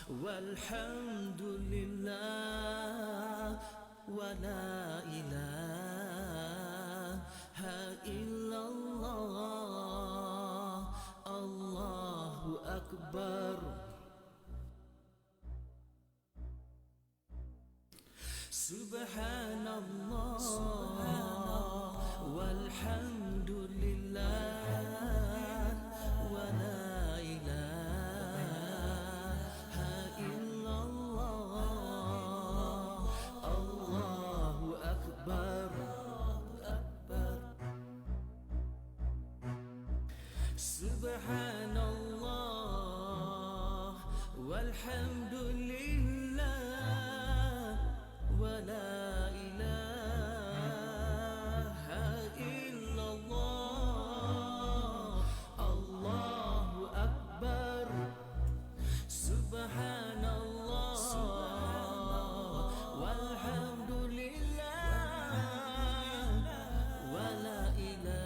والحمد لله ولا إله إلا الله الله أكبر سبحان الله والحمد لله ولا إله إلا الله الله أكبر سبحان الله والحمد لله ولا إله إلا الله الله أكبر سبحان الله والحمد لله ولا إله.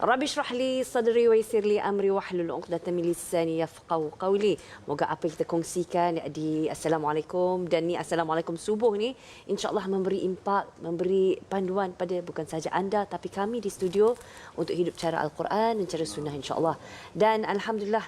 Rabbi shrah li sadri wa yassir li amri wahlul 'uqdatam min lisani yafqahu qawli. Moga apa yang kita kongsikan di Assalamualaikum dan ni Assalamualaikum subuh ni insya-Allah memberi impak, memberi panduan pada bukan sahaja anda tapi kami di studio untuk hidup cara Al-Quran dan cara sunnah insya-Allah. Dan alhamdulillah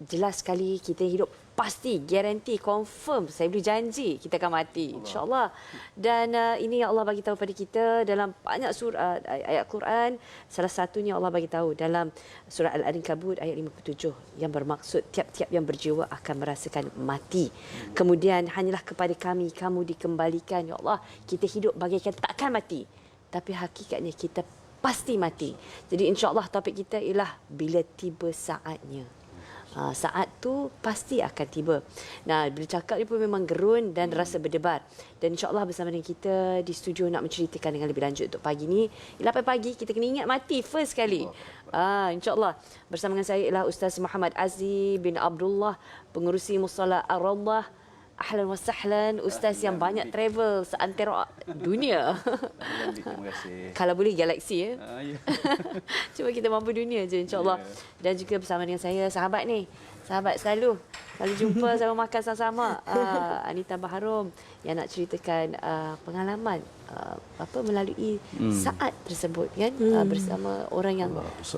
jelas sekali kita hidup pasti, garanti, confirm, saya boleh janji kita akan mati insya-Allah. Dan ini yang Allah bagi tahu pada kita dalam banyak surah ayat Quran. Salah satunya Allah bagi tahu dalam surah Al-Ankabut ayat 57 yang bermaksud tiap-tiap yang berjiwa akan merasakan mati. Kemudian hanyalah kepada kami kamu dikembalikan ya Allah. Kita hidup bagaikan takkan mati. Tapi hakikatnya kita pasti mati. Jadi insya-Allah topik kita ialah bila tiba saatnya. Saat tu pasti akan tiba. Nah, bila cakap ni pun memang gerun dan rasa berdebar. Dan insya-Allah bersama dengan kita di studio nak menceritakan dengan lebih lanjut untuk pagi ni. Ialah pagi kita kena ingat mati first kali. Insya-Allah bersama dengan saya ialah Ustaz Muhammad Azzi bin Abdullah, pengerusi Musalla Ar-Rawdah. Ahlan wa sahlan, Ustaz yang banyak travel seantero dunia. Terima kasih. Kalau boleh galaksi ya. Ya. Cuma kita mampu dunia je insya-Allah. Dan juga bersama dengan saya sahabat ni. Sahabat selalu jumpa sama makan sama-sama. Anita Baharom yang nak ceritakan pengalaman melalui saat tersebut kan bersama orang yang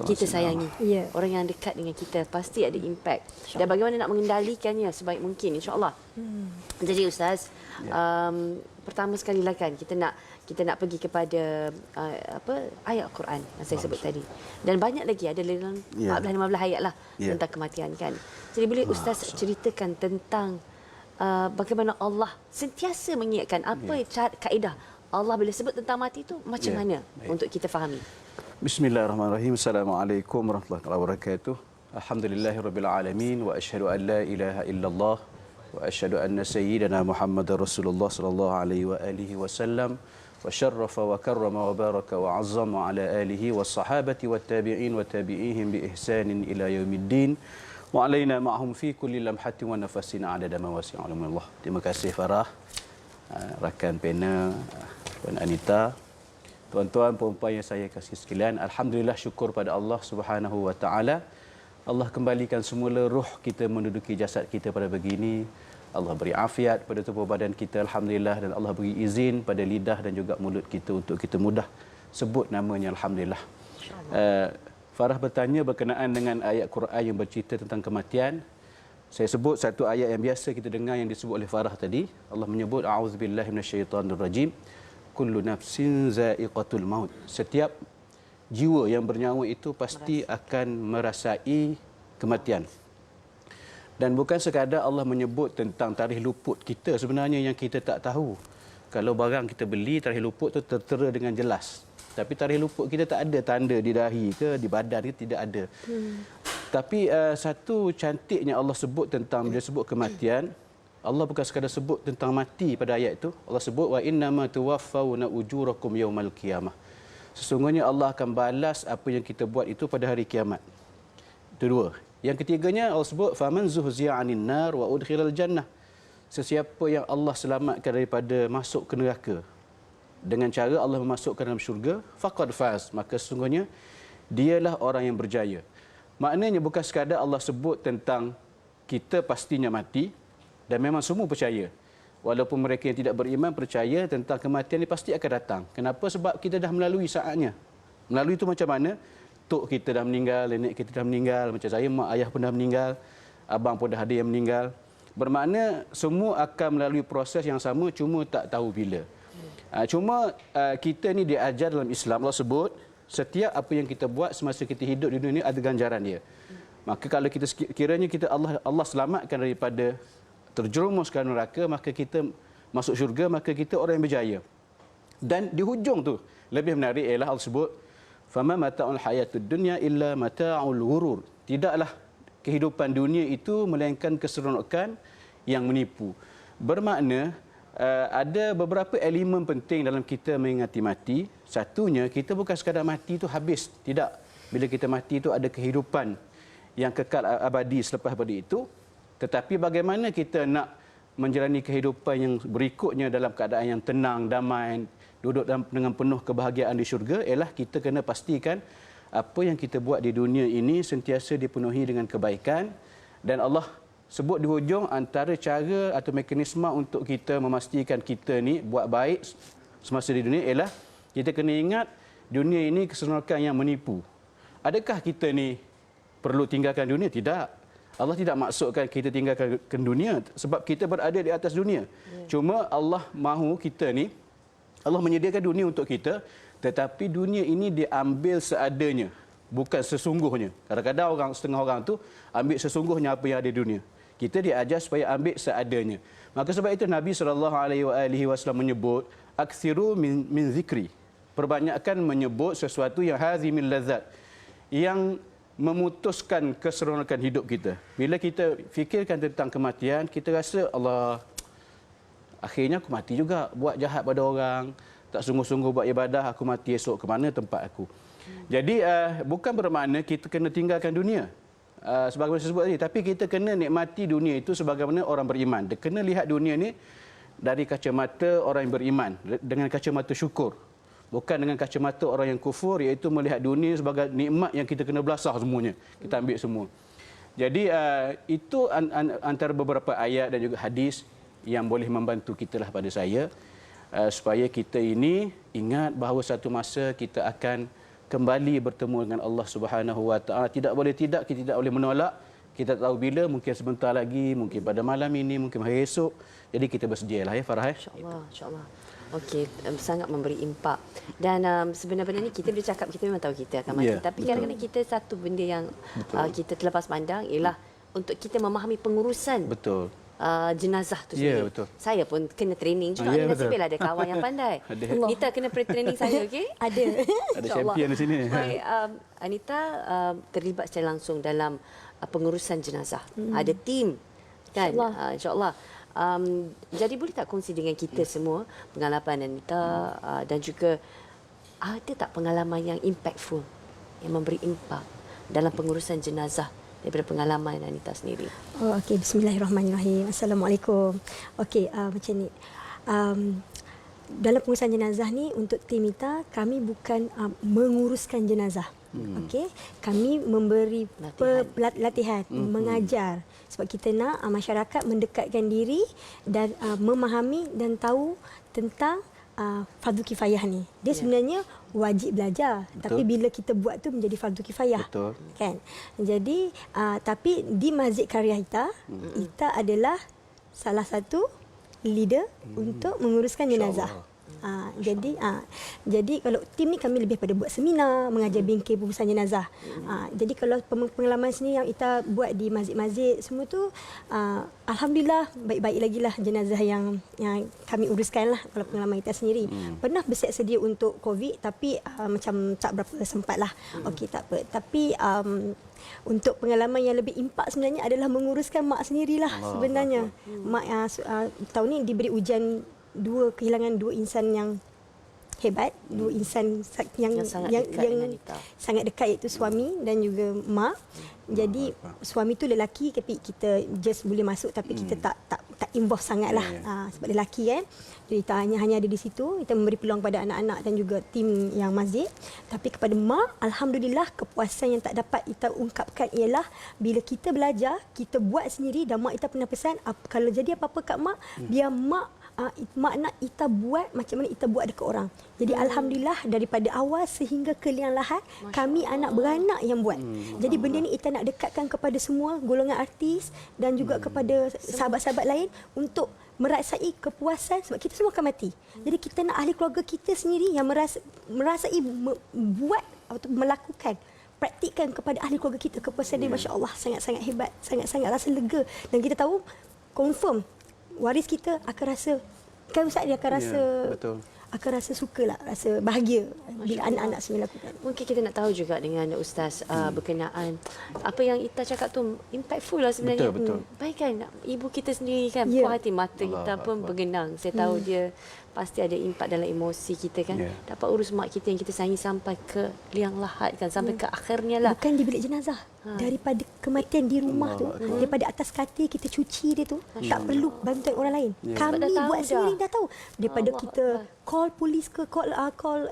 kita sayangi. Orang yang dekat dengan kita pasti ada impact. Dan bagaimana nak mengendalikannya sebaik mungkin insya-Allah. Jadi Ustaz, pertama sekali lah kan kita nak pergi kepada ayat Quran yang saya sebut tadi. Dan banyak lagi ada dalam 14-15 ayat lah tentang kematian kan. Jadi boleh Ustaz ceritakan tentang bagaimana Allah sentiasa mengingatkan apa kaedah Allah bila sebut tentang mati itu macam mana untuk kita fahami. Bismillahirrahmanirrahim. Assalamualaikum warahmatullahi wabarakatuh. Alhamdulillahirabbil alamin wa asyhadu an la ilaha illallah wa asyhadu anna sayyidana Muhammadar Rasulullah sallallahu alaihi wa alihi wasallam wa syarrafa wa karrama wa baraka wa azzama ala alihi was sahabati wat tabi'in wa tabi'ihim bi ihsanin ila yaumiddin wa alaina ma'hum fi kulli lamhatin wa nafasin adada ma wasi'a Allah. Terima kasih Farah, rakan pena, Puan Anita, tuan-tuan puan-puan yang saya kasih sekalian. Alhamdulillah, syukur pada Allah Subhanahu wa taala. Allah kembalikan semula roh kita menduduki jasad kita pada begini. Allah beri afiat pada tubuh badan kita alhamdulillah, dan Allah beri izin pada lidah dan juga mulut kita untuk kita mudah sebut namanya alhamdulillah. Farah bertanya berkenaan dengan ayat Quran yang bercerita tentang kematian. Saya sebut satu ayat yang biasa kita dengar yang disebut oleh Farah tadi. Allah menyebut a'udzubillahi minasyaitonirrajim. Kullu nafsin za'iqatul maut. Setiap jiwa yang bernyawa itu pasti akan merasai kematian. Dan bukan sekadar Allah menyebut tentang tarikh luput kita sebenarnya yang kita tak tahu. Kalau barang kita beli, tarikh luput itu tertera dengan jelas. Tapi tarikh luput kita tak ada tanda di dahi ke, di badan ke, tidak ada. Tapi satu cantiknya Allah sebut tentang, bila sebut kematian, Allah bukan sekadar sebut tentang mati pada ayat itu. Allah sebut wa innama tuwaffawna ujurakum yaumal qiyamah. Sesungguhnya Allah akan balas apa yang kita buat itu pada hari kiamat. Itu dua. Yang ketiganya Allah sebut faman zuhziya 'anil nar wa udkhilal jannah. Sesiapa yang Allah selamatkan daripada masuk ke neraka dengan cara Allah memasukkan dalam syurga, faqad faz, maka sesungguhnya dialah orang yang berjaya. Maknanya bukan sekadar Allah sebut tentang kita pastinya mati, dan memang semua percaya. Walaupun mereka yang tidak beriman percaya tentang kematian ini pasti akan datang. Kenapa? Sebab kita dah melalui saatnya. Melalui itu macam mana? Tok kita dah meninggal, nenek kita dah meninggal, macam saya, mak ayah pun dah meninggal, abang pun dah ada yang meninggal. Bermakna semua akan melalui proses yang sama, cuma tak tahu bila. Cuma kita ni diajar dalam Islam, Allah sebut setiap apa yang kita buat semasa kita hidup di dunia ini ada ganjaran dia. Maka kalau kita kiranya kita Allah selamatkan daripada terjerumus ke neraka, maka kita masuk syurga, maka kita orang yang berjaya. Dan di hujung tu lebih menarik ialah Allah sebut fama mata'ul hayatud dunya illa mata'ul ghurur. Tidaklah kehidupan dunia itu melainkan keseronokan yang menipu. Bermakna ada beberapa elemen penting dalam kita mengingati mati. Satunya, kita bukan sekadar mati itu habis. Tidak. Bila kita mati itu ada kehidupan yang kekal abadi selepas pada itu. Tetapi bagaimana kita nak menjalani kehidupan yang berikutnya dalam keadaan yang tenang, damai, duduk dengan penuh kebahagiaan di syurga, ialah kita kena pastikan apa yang kita buat di dunia ini sentiasa dipenuhi dengan kebaikan. Dan Allah sebut di hujung antara cara atau mekanisme untuk kita memastikan kita ni buat baik semasa di dunia ialah kita kena ingat dunia ini keseronokan yang menipu. Adakah kita ni perlu tinggalkan dunia? Tidak. Allah tidak maksudkan kita tinggalkan dunia sebab kita berada di atas dunia. Cuma Allah mahu kita ni, Allah menyediakan dunia untuk kita, tetapi dunia ini diambil seadanya, bukan sesungguhnya. Kadang-kadang setengah orang tu ambil sesungguhnya apa yang ada di dunia. Kita diajar supaya ambil seadanya. Maka sebab itu Nabi SAW menyebut akthiru min zikri. Perbanyakkan menyebut sesuatu yang hazi min lazat, yang memutuskan keseronokan hidup kita. Bila kita fikirkan tentang kematian, kita rasa Allah, akhirnya aku mati juga, buat jahat pada orang, tak sungguh-sungguh buat ibadah, aku mati esok, ke mana tempat aku. Jadi bukan bermakna kita kena tinggalkan dunia sebagaimana saya sebut tadi, tapi kita kena nikmati dunia itu sebagaimana orang beriman. Dia kena lihat dunia ni dari kacamata orang yang beriman, dengan kacamata syukur. Bukan dengan kacamata orang yang kufur, iaitu melihat dunia sebagai nikmat yang kita kena belasah semuanya. Kita ambil semua. Jadi itu antara beberapa ayat dan juga hadis yang boleh membantu kita lah pada saya. Supaya kita ini ingat bahawa satu masa kita akan kembali bertemu dengan Allah Subhanahu Wa Taala. Tidak boleh tidak, kita tidak boleh menolak. Kita tak tahu bila, mungkin sebentar lagi, mungkin pada malam ini, mungkin hari esok. Jadi kita bersedialah ya Farah. InsyaAllah, insyaAllah. Okey, sangat memberi impak. Dan sebenarnya ni kita bila cakap kita memang tahu kita akan mati. Ya, tapi betul. kadang-kadang kita satu benda yang kita terlepas pandang ialah untuk kita memahami pengurusan Betul. Jenazah tu Ya, sendiri. betul. Saya pun kena training juga. Ya, Nasib betul. ada kawan yang pandai. Ada. Anita kena training saya, okey? Ada. Ada champion di sini. Baik, Anita terlibat secara langsung dalam pengurusan jenazah. Ada tim kan? InsyaAllah. Jadi boleh tak kongsi dengan kita semua pengalaman Anita dan juga ada tak pengalaman yang impactful, yang memberi impak dalam pengurusan jenazah daripada pengalaman Anita sendiri? Oh, okey, bismillahirrahmanirrahim. Assalamualaikum. Okey, macam ni. Dalam pengurusan jenazah ni untuk tim Mita, kami bukan menguruskan jenazah. Okey, kami memberi latihan, mengajar sebab kita nak masyarakat mendekatkan diri dan memahami dan tahu tentang fardu kifayah ni. Dia sebenarnya wajib belajar, tapi bila kita buat tu menjadi fardu kifayah. Betul. Kan? Jadi tapi di Masjid Karya Ita, Ita adalah salah satu leader untuk menguruskan jenazah. Jadi kalau tim ni kami lebih pada buat seminar, mengajar bingkai pengurusan jenazah. Jadi kalau pengalaman sini yang kita buat di masjid-masjid semua tu, alhamdulillah baik-baik lagi lah jenazah yang kami uruskan lah kalau pengalaman kita sendiri. Pernah bersiap sedia untuk COVID tapi macam tak berapa sempat lah. Okey, tak apa. Tapi untuk pengalaman yang lebih impak sebenarnya adalah menguruskan mak sendirilah sebenarnya. Mak tahun ni diberi ujian kehilangan dua insan yang hebat, dua insan yang sangat dekat iaitu suami dan juga mak. Jadi suami tu lelaki tapi kita just boleh masuk tapi kita tak involve sangatlah sebab lelaki kan. Jadi kita hanya ada di situ, kita memberi peluang kepada anak-anak dan juga tim yang masjid. Tapi kepada mak, alhamdulillah kepuasan yang tak dapat kita ungkapkan ialah bila kita belajar, kita buat sendiri dan mak kita pernah pesan kalau jadi apa-apa kat mak, biar mak nak kita buat macam mana kita buat dekat orang. Jadi alhamdulillah daripada awal sehingga ke liang lahat kami anak beranak yang buat. Jadi benda ni kita nak dekatkan kepada semua golongan artis dan juga kepada sahabat-sahabat lain untuk merasai kepuasan sebab kita semua akan mati. Jadi kita nak ahli keluarga kita sendiri yang merasai buat atau melakukan praktikkan kepada ahli keluarga kita kepuasan dia masya-Allah sangat-sangat hebat, sangat-sangat rasa lega dan kita tahu confirm waris kita akan rasa kan Ustaz dia akan rasa betul. akan rasa sukalah, rasa bahagia bila anak-anak semua lakukan. Mungkin kita nak tahu juga dengan Ustaz berkenaan apa yang Ita cakap tu impactful lah sebenarnya. Betul. Baik kan ibu kita sendiri kan puas hati mata kita pun bergenang. Saya tahu dia pasti ada impak dalam emosi kita kan. Dapat urus mak kita yang kita sayangi sampai ke liang lahat kan, sampai ke akhirnya lah. Bukan di bilik jenazah. Daripada kematian di rumah tu, daripada atas katil kita cuci dia tu, tak perlu bantuan orang lain. Kami buat sendiri dah tahu. Daripada kita call polis ke call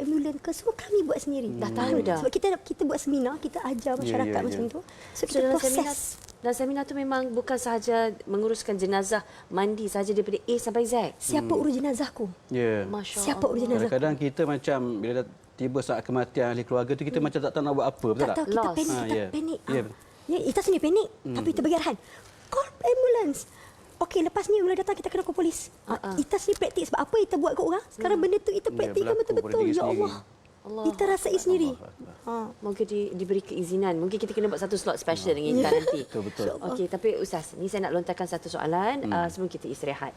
ambulans ke semua kami buat sendiri. Dah tahu dah. Sebab kita buat seminar, kita ajar masyarakat macam tu. So kita proses. Dan seminar tu memang bukan sahaja menguruskan jenazah mandi sahaja daripada A sampai Z. Siapa urus jenazahku? Ya. Siapa urus jenazah? Kadang-kadang kita macam bila dah tiba saat kematian ahli keluarga tu kita macam tak tahu nak buat apa, betul tak? Tak tahu, kita Lost. panik, kita panik. Ya. Kita sendiri panik, tapi kita bagi arahan. Call ambulans. Okey, lepas ni bila datang kita kena call polis. Kita sendiri praktik sebab apa kita buat kat orang. Sekarang benda tu kita praktikkan betul-betul. Ya Allah. Kita rasai sendiri. Mungkin diberi keizinan. Mungkin kita kena buat satu slot special dengan Ita nanti. Betul. Okey, tapi Ustaz, ni saya nak lontarkan satu soalan sebelum kita istirahat.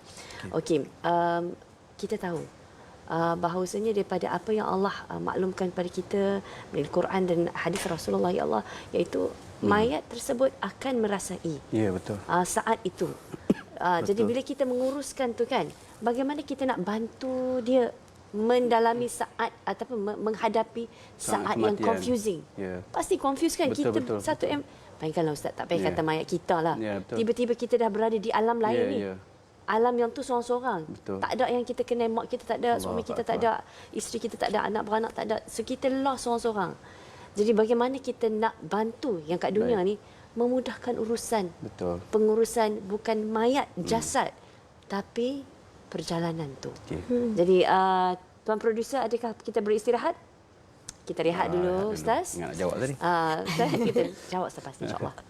Okey, kita tahu bahawasanya daripada apa yang Allah maklumkan kepada kita dari Quran dan hadis Rasulullah ya Allah, iaitu mayat tersebut akan merasai. Ya, betul. Saat itu. Jadi bila kita menguruskan tu kan, bagaimana kita nak bantu dia mendalami saat ataupun menghadapi saat yang confusing. Pasti confuse kan. Kita satu bayangkanlah Ustaz, tak payah kata mayat kita lah. Tiba-tiba kita dah berada di alam lain ni. Alam yang tu seorang-seorang. Tak ada yang kita kenal, mak kita tak ada, suami kita tak ada, isteri kita tak ada, anak beranak tak ada. So kita lost seorang-seorang. Jadi bagaimana kita nak bantu yang kat dunia ni memudahkan urusan. Pengurusan bukan mayat, jasad, tapi perjalanan tu. Jadi tuan produser, adakah kita beristirahat? Kita rehat dulu Ustaz. Ingat nak jawab tadi. Ustaz, kita jawab selepas ni insya-Allah. Allah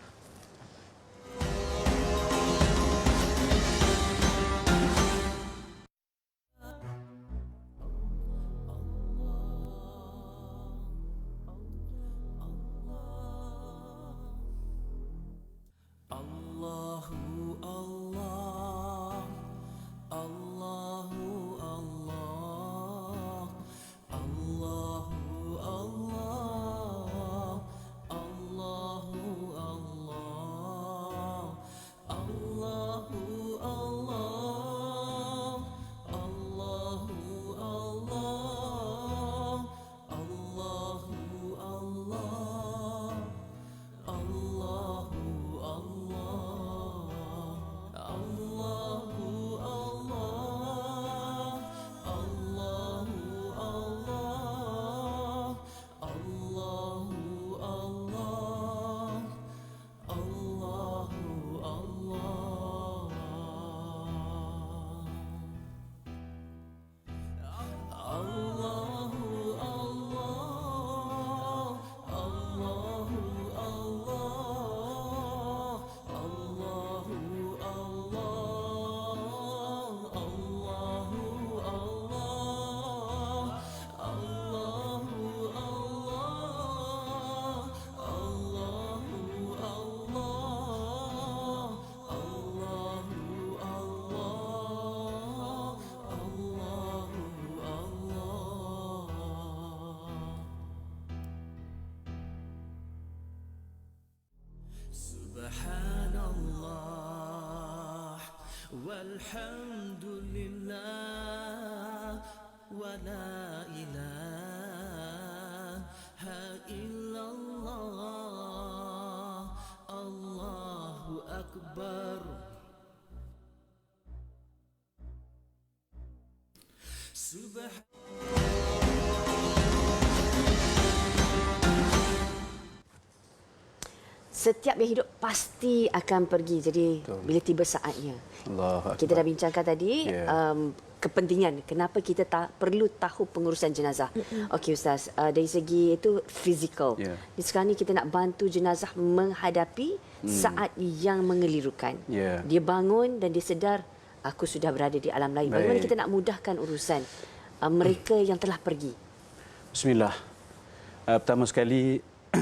والحمد لله ولا إله إلا الله الله أكبر سبحان Setiap yang hidup pasti akan pergi. Jadi Betul. bila tiba saatnya. Allah Kita dah bincangkan tadi Ya. kepentingan kenapa kita perlu tahu pengurusan jenazah. Okey Ustaz, dari segi itu fizikal. Ya. Sekarang ni kita nak bantu jenazah menghadapi saat yang mengelirukan. Ya. Dia bangun dan dia sedar aku sudah berada di alam lain. Bagaimana Baik. kita nak mudahkan urusan mereka yang telah pergi? Bismillah. Pertama sekali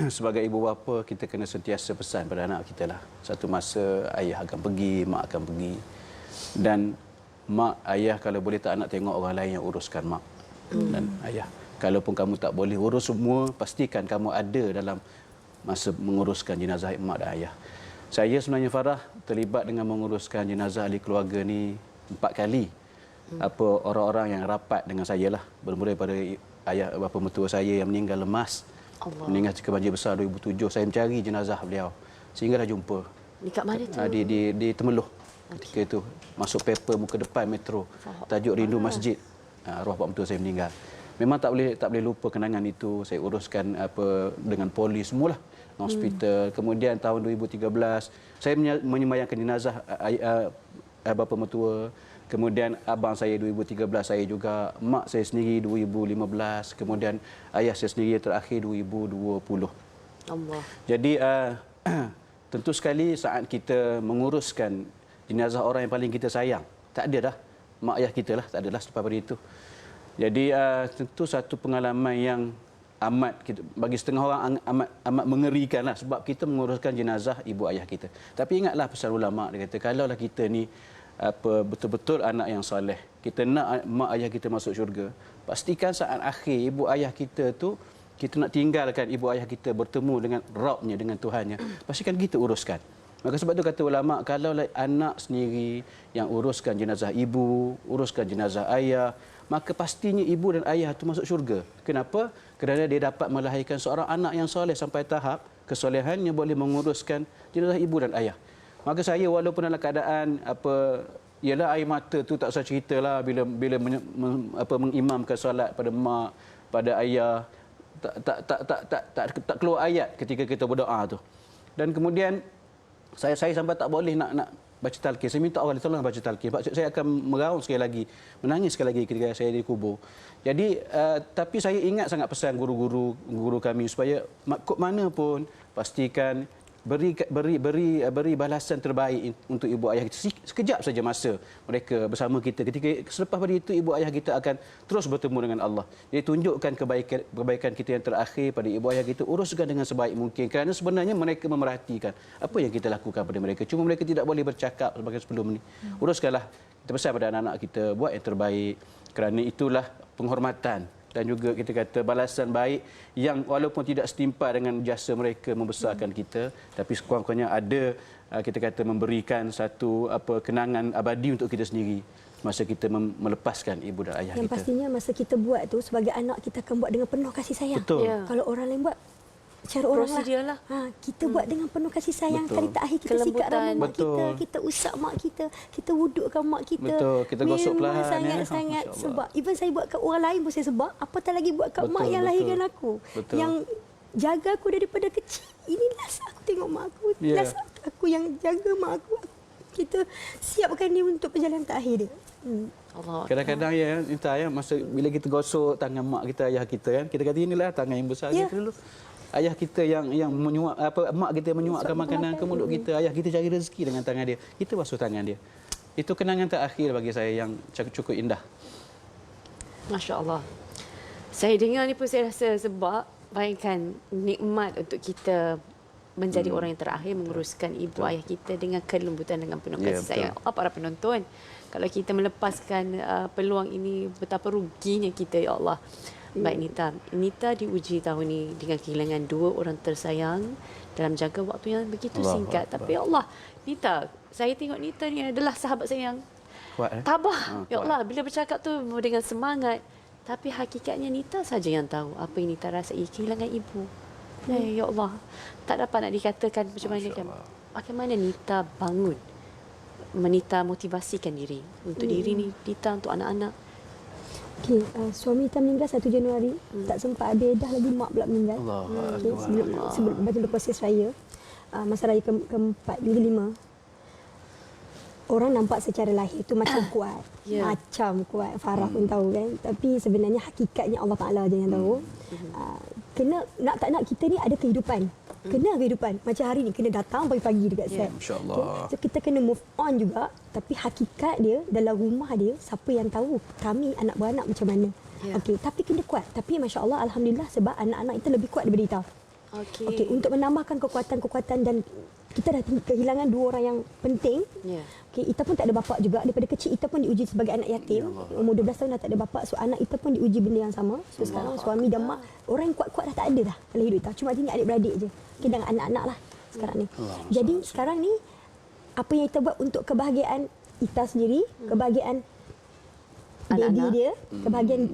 sebagai ibu bapa kita kena sentiasa pesan pada anak kita lah. Satu masa ayah akan pergi, mak akan pergi. Dan mak, ayah kalau boleh tak nak tengok orang lain yang uruskan mak dan ayah. Kalaupun kamu tak boleh urus semua, pastikan kamu ada dalam masa menguruskan jenazah mak dan ayah. Saya sebenarnya Farah terlibat dengan menguruskan jenazah ahli keluarga ni 4 kali. Orang-orang yang rapat dengan saya lah. Bermula daripada ayah bapa mertua saya yang meninggal lemas. Allah. Meninggal ketika banjir besar 2007. Saya mencari jenazah beliau. Sehinggalah jumpa. Ni kat mana tu? Di Temeloh. Ketika itu masuk paper muka depan metro. Tajuk Rindu Masjid. Arwah pak mertua saya meninggal. Memang tak boleh lupa kenangan itu. Saya uruskan dengan polis semualah. Hospital. Kemudian tahun 2013 saya menyembayangkan jenazah bapa mertua. Kemudian abang saya 2013, saya juga, mak saya sendiri 2015, kemudian ayah saya sendiri terakhir 2020. Allah. Jadi tentu sekali saat kita menguruskan jenazah orang yang paling kita sayang, tak ada dah mak ayah kita lah, tak ada dah selepas pada itu. Jadi tentu satu pengalaman yang bagi setengah orang amat mengerikan lah, sebab kita menguruskan jenazah ibu ayah kita. Tapi ingatlah pesan ulama, dia kata kalaulah kita ni betul-betul anak yang soleh, kita nak mak ayah kita masuk syurga, pastikan saat akhir ibu ayah kita tu, kita nak tinggalkan ibu ayah kita bertemu dengan Rabbnya, dengan Tuhannya, pastikan kita uruskan. Maka sebab tu kata ulama, kalau anak sendiri yang uruskan jenazah ibu, uruskan jenazah ayah, maka pastinya ibu dan ayah itu masuk syurga. Kenapa? Kerana dia dapat melahirkan seorang anak yang soleh sampai tahap kesolehannya boleh menguruskan jenazah ibu dan ayah. Maka saya walaupun dalam keadaan ialah air mata tu tak usah ceritalah bila mengimamkan solat pada mak, pada ayah, tak keluar ayat ketika kita berdoa tu. Dan kemudian saya sampai tak boleh nak baca talqin. Saya minta Allah tolong baca talqin. Saya akan meraung sekali lagi, menangis sekali lagi ketika saya dikubur. Jadi tapi saya ingat sangat pesan guru kami supaya kok mana pun pastikan beri balasan terbaik untuk ibu ayah kita. Sekejap saja masa mereka bersama kita. Ketika selepas pada itu ibu ayah kita akan terus bertemu dengan Allah. Jadi tunjukkan kebaikan kita yang terakhir pada ibu ayah kita, uruskan dengan sebaik mungkin. Kerana sebenarnya mereka memerhatikan apa yang kita lakukan pada mereka. Cuma mereka tidak boleh bercakap sebagai sebelum ini. Uruskanlah. Kita pesan pada anak-anak kita, buat yang terbaik. Kerana itulah penghormatan dan juga kita kata balasan baik yang walaupun tidak setimpal dengan jasa mereka membesarkan kita, tapi sekurang-kurangnya ada kita kata memberikan satu kenangan abadi untuk kita sendiri masa kita melepaskan ibu dan ayah Yang kita. pastinya masa kita buat tu sebagai anak kita akan buat dengan penuh kasih sayang. Betul. Ya. Kalau orang lain buat cara orang Prosedur lah. Kita buat dengan penuh kasih sayang. Betul. Kali tak akhir kita sikat Kelembutan. rambut mak kita, Betul. kita usap mak kita, kita wudukkan mak kita. Betul. Kita gosok Memang perlahan, ya. sangat-sangat Masya Allah. sebab even saya buat kat orang lain pun saya sebab, apatah lagi buat kat mak yang lahirkan aku. Betul. Yang jaga aku daripada kecil. Ini last aku tengok mak aku. Ya. Last aku yang jaga mak aku. Kita siapkan dia untuk perjalanan terakhir dia. Allah. Kadang-kadang ya, Inta, ya, masa bila kita gosok tangan mak kita, ayah kita kan, kita kata inilah tangan yang besar Ya. kita dulu. Ayah kita yang menyuap mak kita menyuapkan makanan ke mulut kita, ayah kita cari rezeki dengan tangan dia. Kita basuh tangan dia. Itu kenangan terakhir bagi saya yang cukup indah. Masya Allah. Saya dengar ni pun saya rasa sebab bayangkan nikmat untuk kita menjadi orang yang terakhir menguruskan ibu ayah kita dengan kelembutan, dengan penuh Ya, kasih sayang. Allah, para penonton, kalau kita melepaskan peluang ini, betapa ruginya kita, ya Allah. Baik Nita diuji tahun ini dengan kehilangan 2 orang tersayang dalam jangka waktu yang begitu Allahu singkat. Akbar. Tapi ya Allah, Nita saya tengok Nita ni adalah sahabat saya yang Kuat, tabah. Ya kuat. Allah, bila bercakap tu dengan semangat. Tapi hakikatnya Nita saja yang tahu apa yang Nita rasai kehilangan ibu. Ya Allah, tak dapat nak dikatakan macam mana kan. Bagaimana Nita bangun, Nita motivasikan diri untuk diri ni, Nita untuk anak-anak. Okey, suami Ita meninggal 1 Januari. Tak sempat habis dah lagi mak pula meninggal. Allah Okey, sebelum proses raya. Masa raya keempat, kelima. Orang nampak secara lahir tu macam kuat. Ya. Macam kuat. Farah pun tahu kan. Tapi sebenarnya hakikatnya Allah Ta'ala je yang tahu. Kena, nak tak nak kita ni ada kehidupan. Kena kehidupan. Macam hari ni kena datang pagi-pagi dekat set. Masya-Allah. So kita kena move on juga. Tapi hakikat dia dalam rumah dia, siapa yang tahu kami anak beranak macam mana. Ya. Okey, tapi kena kuat. Tapi masya-Allah, alhamdulillah sebab anak-anak kita lebih kuat daripada kita. Okey, untuk menambahkan kekuatan-kekuatan dan kita dah kehilangan 2 orang yang penting. Ya. Okey, Ita pun tak ada bapa juga. Daripada kecil Ita pun diuji sebagai anak yatim. Umur 12 tahun dah tak ada bapa. So anak Ita pun diuji benda yang sama. So sekarang suami dan mak, orang yang kuat-kuat dah tak ada dah dalam hidup Ita. Cuma tinggal adik-beradik je. Okey, dengan anak-anak lah sekarang ni. Jadi sekarang ni apa yang Ita buat untuk kebahagiaan Ita sendiri, kebahagiaan baby dia, kebahagiaan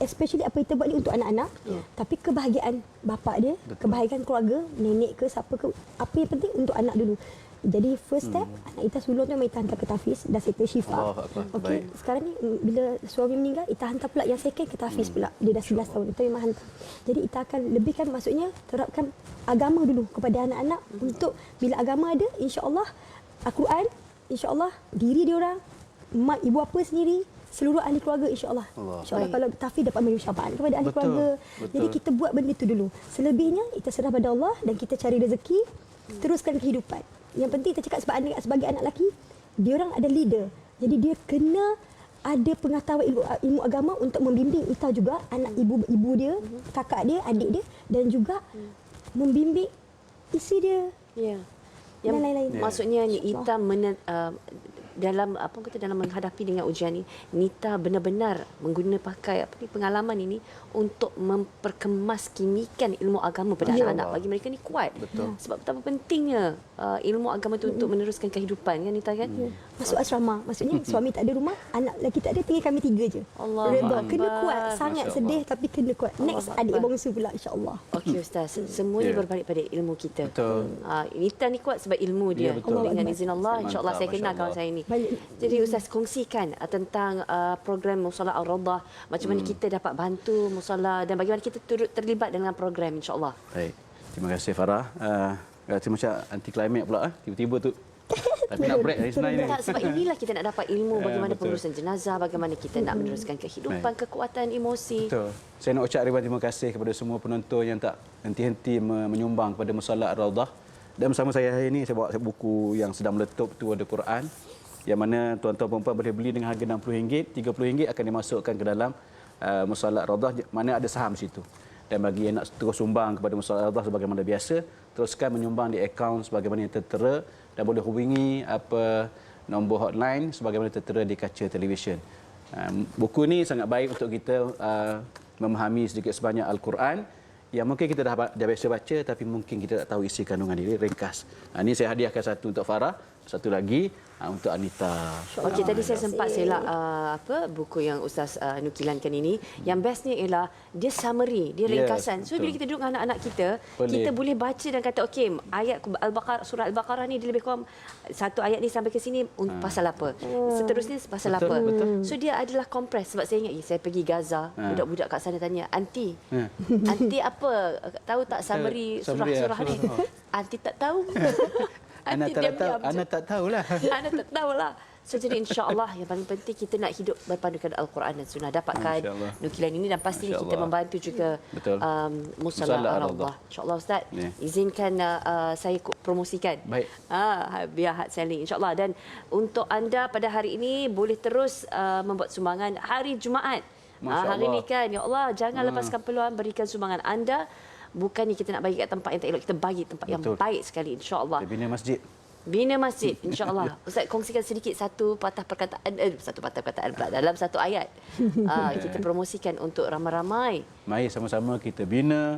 especially apa kita buat ni untuk anak-anak, tapi kebahagiaan bapa dia, kebahagiaan keluarga, nenek ke siapa ke, apa yang penting untuk anak dulu. Jadi first step, anak Ita sebelum tu memang Ita hantar ke Tafiz, dah settle Syifa. Okey, sekarang ni bila suami meninggal, Ita hantar pula yang second ke Tafiz pula. Dia dah 11 tahun, Ita memang hantar. Jadi Ita akan lebihkan, maksudnya terapkan agama dulu kepada anak-anak untuk bila agama ada, insya-Allah Al-Quran, insya-Allah diri dia orang, mak ibu apa sendiri, seluruh ahli keluarga insya-Allah. Insya-Allah kalau Tafiz dapat memberi syafaat kepada ahli keluarga. Jadi kita buat benda itu dulu. Selebihnya kita serah pada Allah dan kita cari rezeki, teruskan kehidupan. Yang penting kita cakap sebagai anak lelaki, dia orang ada leader. Jadi dia kena ada pengetahuan ilmu agama untuk membimbing Ita juga, anak ibu dia, kakak dia, adik dia, dan juga membimbing isteri dia. Ya. Dan lain-lain. Maksudnya Nita dalam apa kata dalam menghadapi dengan ujian ni, Nita benar-benar menggunakan pakai pengalaman ini untuk memperkemaskinikan ilmu agama pada anak-anak bagi mereka ni kuat. Betul. Sebab betapa pentingnya ilmu agama itu untuk meneruskan kehidupan kan Nita kan. Masuk asrama, maksudnya suami tak ada rumah, anak lelaki tak ada, tinggal kami 3 je. Allah Redha. Kena Akbar. kuat, sangat sedih tapi kena kuat. Next adik bongsu pula insya-Allah. Okey Ustaz, semuanya berbalik pada ilmu kita. Betul. Nita ni kuat sebab ilmu dia. betul. Dengan izin Allah, insya-Allah saya Mantap, kenal Masya kawan Allah. saya ni. Baik. Jadi Ustaz kongsikan tentang program Musalah Ar-Rawdah, macam mana kita dapat bantu Musalah dan bagaimana kita turut terlibat dengan program insya-Allah. Baik. Terima kasih Farah. Rasa macam anti klimak pula tiba-tiba tu. Tapi nak break hari Senin ni. Tak, sebab inilah kita nak dapat ilmu bagaimana betul. pengurusan jenazah, bagaimana kita nak meneruskan kehidupan, kekuatan emosi. Betul. Saya nak ucap ribuan terima kasih kepada semua penonton yang tak henti-henti menyumbang kepada Musalah Ar-Rawdah. Dan bersama saya hari ini saya bawa buku yang sedang meletup tu ada Quran, yang mana tuan-tuan puan-puan boleh beli dengan harga RM60, RM30 akan dimasukkan ke dalam Musalah Ar-Rawdah, mana ada saham situ. Dan bagi yang nak terus sumbang kepada Musalah Ar-Rawdah sebagaimana biasa, teruskan menyumbang di akaun sebagaimana yang tertera dan boleh hubungi apa nombor hotline sebagaimana tertera di kaca televisyen. Buku ni sangat baik untuk kita memahami sedikit sebanyak Al-Quran yang mungkin kita dah biasa baca tapi mungkin kita tak tahu isi kandungan dia, ringkas. Ini saya hadiahkan satu untuk Farah, satu lagi untuk Anita. Okey, tadi saya sempat selak buku yang Ustaz nukilankan ini. Yang bestnya ialah dia summary, dia ringkasan. So bila kita duduk dengan anak-anak kita, kita boleh baca dan kata okey, ayat Al-Baqarah, surah Al-Baqarah ni dia lebih kurang satu ayat ni sampai ke sini pasal apa. Seterusnya pasal apa. So dia adalah kompres. Sebab saya ingat saya pergi Gaza, budak-budak kat sana tanya, "Aunty, aunty apa? Tahu tak summary surah-surah ni?" Aunty tak tahu. Anak tak tahulah. Anak tak tahulah. So jadi insya-Allah yang paling penting kita nak hidup berpandukan Al-Quran dan Sunnah, dapatkan nukilan ini dan pasti kita membantu juga Musalah Ar-Rawdah. Insya-Allah Ustaz, izinkan saya promosikan. Baik. Biar hard selling insya-Allah. Dan untuk anda pada hari ini boleh terus membuat sumbangan hari Jumaat. Hari ini kan ya Allah, jangan lepaskan peluang berikan sumbangan anda. Bukannya kita nak bagi kat tempat yang tak elok, kita bagi tempat yang baik sekali insya-Allah. Bina masjid. Bina masjid insya-Allah. Ustaz kongsikan sedikit satu patah perkataan pula dalam satu ayat. Kita promosikan untuk ramai-ramai. Mari sama-sama kita bina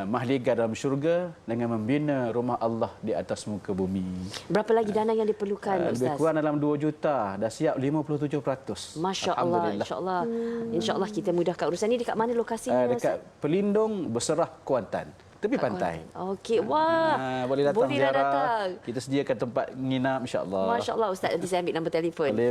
mahligai dalam syurga dengan membina rumah Allah di atas muka bumi. Berapa lagi dana yang diperlukan, Lebih Ustaz? kurang dalam 2 juta. Dah siap 57%. Masya Allah, insya-Allah. Insya-Allah kita mudahkan urusan ni. Dekat mana lokasinya, Dekat Pelindung Berserah Kuantan. Tepi pantai. Okey, wah. Boleh datang Bolehlah ziarah. datang. Kita sediakan tempat nginap insya-Allah. Masya-Allah, Ustaz, nanti saya ambil nombor telefon. Boleh,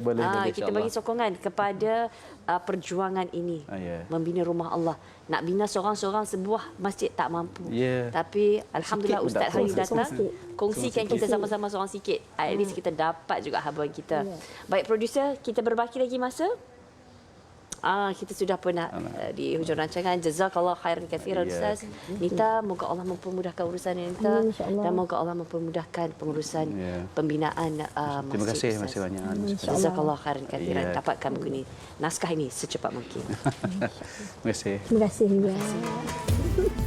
Kita bagi sokongan kepada perjuangan ini. Ya. Membina rumah Allah. Nak bina seorang-seorang sebuah masjid tak mampu. Ya. Tapi alhamdulillah Sikit pun Ustaz tak hari apa. datang Sikit. kongsikan kita sama-sama seorang sikit. At least kita dapat juga habuan kita. Baik producer, kita berbaki lagi masa. Kita sudah pernah di hujung rancangan. Jazakallah khairan kathiran, Ustaz. Nita, moga Allah mempermudahkan urusan Nita dan moga Allah mempermudahkan pengurusan pembinaan masjid. Terima kasih, Ustaz. masih banyak. Jazakallah khairan kathiran. Ya. Dapatkan buku ni, naskah ini secepat mungkin. Terima kasih. Terima kasih.